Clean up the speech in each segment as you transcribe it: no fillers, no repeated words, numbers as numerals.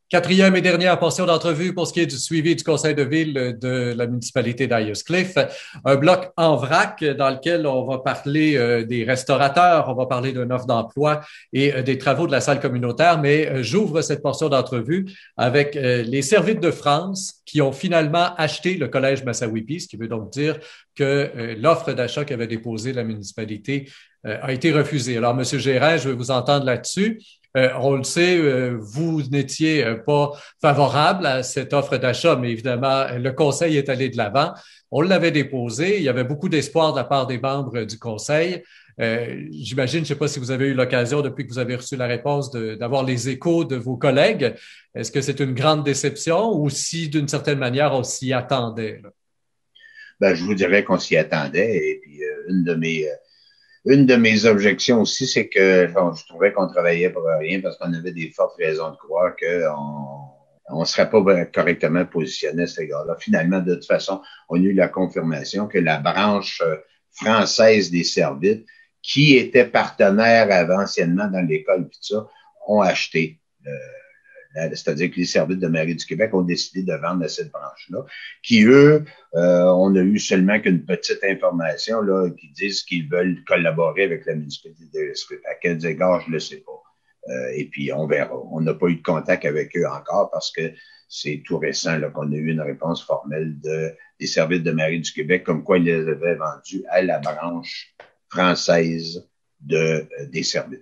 Quatrième et dernière portion d'entrevue pour ce qui est du suivi du conseil de ville de la municipalité d'Ayers-Cliff. Un bloc en vrac dans lequel on va parler des restaurateurs, on va parler d'une offre d'emploi et des travaux de la salle communautaire, mais j'ouvre cette portion d'entrevue avec les Servites de France qui ont finalement acheté le collège Massawippi, ce qui veut donc dire que l'offre d'achat qu'avait déposée la municipalité a été refusée. Alors, M. Gérin, je vais vous entendre là-dessus. On le sait, vous n'étiez pas favorable à cette offre d'achat, mais évidemment, le conseil est allé de l'avant. On l'avait déposé. Il y avait beaucoup d'espoir de la part des membres du conseil. J'imagine, je ne sais pas si vous avez eu l'occasion, depuis que vous avez reçu la réponse, d'avoir les échos de vos collègues. Est-ce que c'est une grande déception ou si, d'une certaine manière, on s'y attendait, là? Ben, je vous dirais qu'on s'y attendait. Et puis, une de mes objections aussi, c'est que bon, je trouvais qu'on travaillait pour rien parce qu'on avait des fortes raisons de croire qu'on ne serait pas correctement positionné à cet égard-là. Finalement, de toute façon, on a eu la confirmation que la branche française des Servites, qui était partenaire anciennement dans l'école, puis tout ça, ont acheté. C'est-à-dire que les services de mairie du Québec ont décidé de vendre à cette branche-là, qui, eux, on a eu seulement qu'une petite information là, qui disent qu'ils veulent collaborer avec la municipalité de l'Esprit. À quels égards, je ne le sais pas. Et puis, on verra. On n'a pas eu de contact avec eux encore parce que c'est tout récent là, qu'on a eu une réponse formelle des services de mairie du Québec comme quoi ils les avaient vendus à la branche française des services.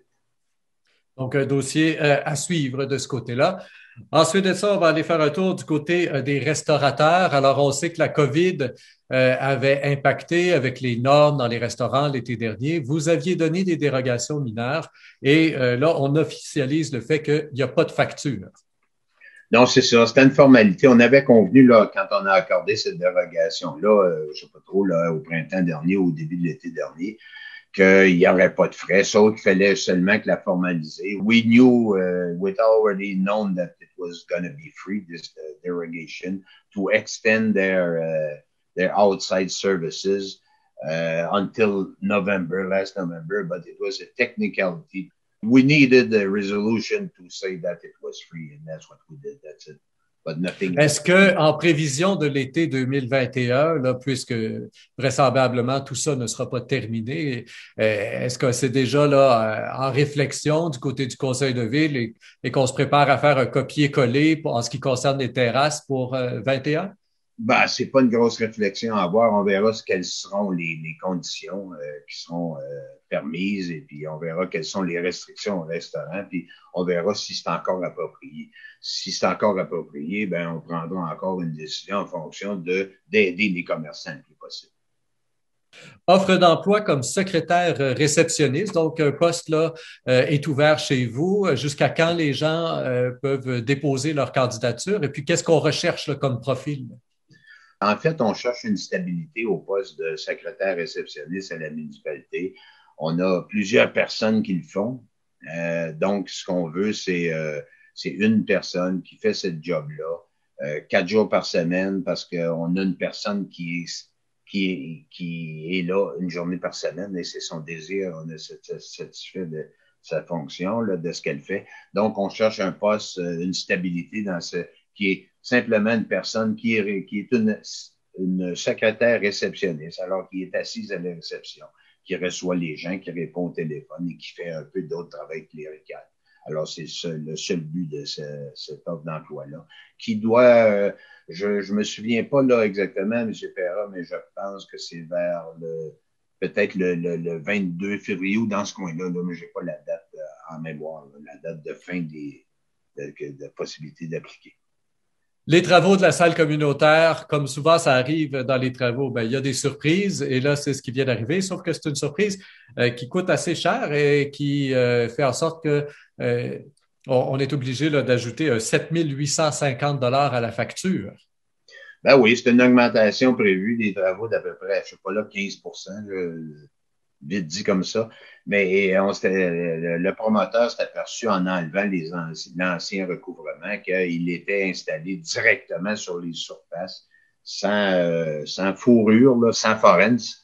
Donc, un dossier à suivre de ce côté-là. Ensuite de ça, on va aller faire un tour du côté des restaurateurs. Alors, on sait que la COVID avait impacté avec les normes dans les restaurants l'été dernier. Vous aviez donné des dérogations mineures et là, on officialise le fait qu'il n'y a pas de facture. Non, c'est ça. C'était une formalité. On avait convenu, là, quand on a accordé cette dérogation-là, je ne sais pas trop, là, au printemps dernier ou au début de l'été dernier, qu'il n'y aurait pas de frais, sauf qu'il fallait seulement que la formaliser. We knew, we'd already known that it was going to be free, this derogation, to extend their outside services until last November, but it was a technicality. We needed a resolution to say that it was free, and that's what we did. That's it. But nothing Est-ce que, en prévision de l'été 2021, là, puisque vraisemblablement tout ça ne sera pas terminé, est-ce que c'est déjà là en réflexion du côté du Conseil de ville et qu'on se prépare à faire un copier-coller en ce qui concerne les terrasses pour 21? Ben, c'est pas une grosse réflexion à avoir. On verra quelles seront les conditions qui seront permises et puis on verra quelles sont les restrictions au restaurant puis on verra si c'est encore approprié. Si c'est encore approprié, ben on prendra encore une décision en fonction d'aider les commerçants le plus possible. Offre d'emploi comme secrétaire réceptionniste, donc un poste là est ouvert chez vous. Jusqu'à quand les gens peuvent déposer leur candidature et puis qu'est-ce qu'on recherche là, comme profil? En fait, on cherche une stabilité au poste de secrétaire réceptionniste à la municipalité. On a plusieurs personnes qui le font. Donc, ce qu'on veut, c'est une personne qui fait ce job-là 4 jours par semaine parce qu'on a une personne qui est là une journée par semaine et c'est son désir. On est satisfait de sa fonction, là, de ce qu'elle fait. Donc, on cherche un poste, une stabilité qui est simplement une personne qui est une secrétaire réceptionniste, alors qui est assise à la réception, qui reçoit les gens, qui répond au téléphone et qui fait un peu d'autres travail clérical. Alors, c'est le seul but de cette offre d'emploi-là, qui doit, je me souviens pas là exactement, M. Perra, mais je pense que c'est vers peut-être le 22 février ou dans ce coin-là, là, mais j'ai pas la date en mémoire, là, la date de fin de possibilité d'appliquer. Les travaux de la salle communautaire, comme souvent ça arrive dans les travaux, ben, il y a des surprises et là, c'est ce qui vient d'arriver, sauf que c'est une surprise qui coûte assez cher et qui fait en sorte que on est obligé là, d'ajouter 7 850 à la facture. Ben oui, c'est une augmentation prévue des travaux d'à peu près, je sais pas là, 15 vite dit comme ça. Mais le promoteur s'est aperçu en enlevant l'ancien recouvrement qu'il était installé directement sur les surfaces, sans fourrure, là, sans forens.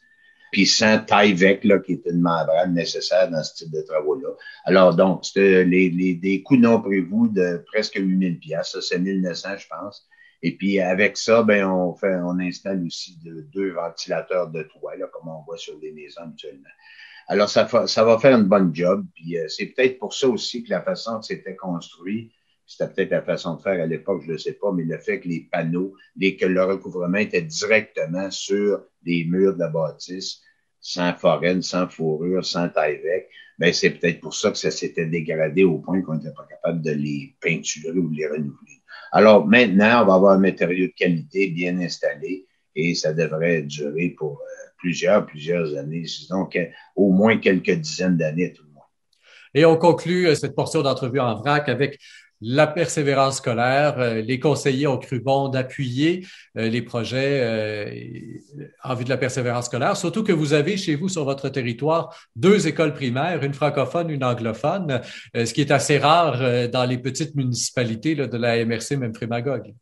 puis sans Tyvek, là, qui est une membrane nécessaire dans ce type de travaux-là. Alors, donc, c'était des coûts non prévus de presque 8 000 $. Ça, c'est 1 900, je pense. Et puis, avec ça, ben, on installe aussi deux ventilateurs de toit, là, comme on voit sur les maisons habituellement. Alors, ça va faire une bonne job. Puis, c'est peut-être pour ça aussi que la façon que c'était construit, c'était peut-être la façon de faire à l'époque, je ne le sais pas, mais le fait que les panneaux, que le recouvrement était directement sur les murs de la bâtisse, sans forêne, sans fourrure, sans Tyvek, ben c'est peut-être pour ça que ça s'était dégradé au point qu'on n'était pas capable de les peinturer ou de les renouveler. Alors maintenant, on va avoir un matériau de qualité bien installé et ça devrait durer pour plusieurs années, donc au moins quelques dizaines d'années tout le monde. Et on conclut cette portion d'entrevue en vrac avec la persévérance scolaire. Les conseillers ont cru bon d'appuyer les projets en vue de la persévérance scolaire, surtout que vous avez chez vous sur votre territoire 2 écoles primaires, une francophone, une anglophone, ce qui est assez rare dans les petites municipalités là, de la MRC, même Frémagogue.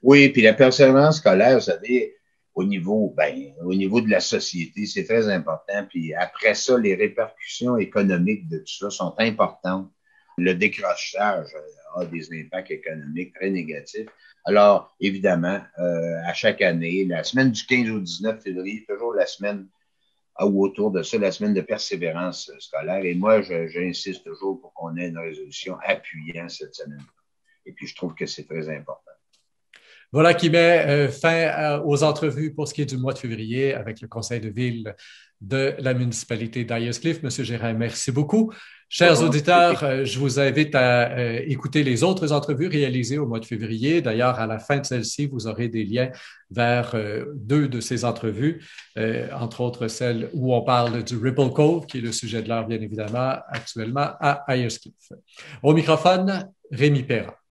Oui, puis la persévérance scolaire, vous savez, au niveau de la société, c'est très important. Puis après ça, les répercussions économiques de tout ça sont importantes. Le décrochage a des impacts économiques très négatifs. Alors, évidemment, à chaque année, la semaine du 15 au 19 février, toujours la semaine ou autour de ça, la semaine de persévérance scolaire. Et moi, j'insiste toujours pour qu'on ait une résolution appuyant cette semaine. Et puis, je trouve que c'est très important. Voilà qui met fin aux entrevues pour ce qui est du mois de février avec le conseil de ville de la municipalité d'Ayers-Cliff. Monsieur Gérin, merci beaucoup. Chers auditeurs, je vous invite à écouter les autres entrevues réalisées au mois de février. D'ailleurs, à la fin de celle-ci, vous aurez des liens vers 2 de ces entrevues, entre autres celle où on parle du Ripple Cove, qui est le sujet de l'heure, bien évidemment, actuellement à Ayers-Cliff. Au microphone, Rémi Perra.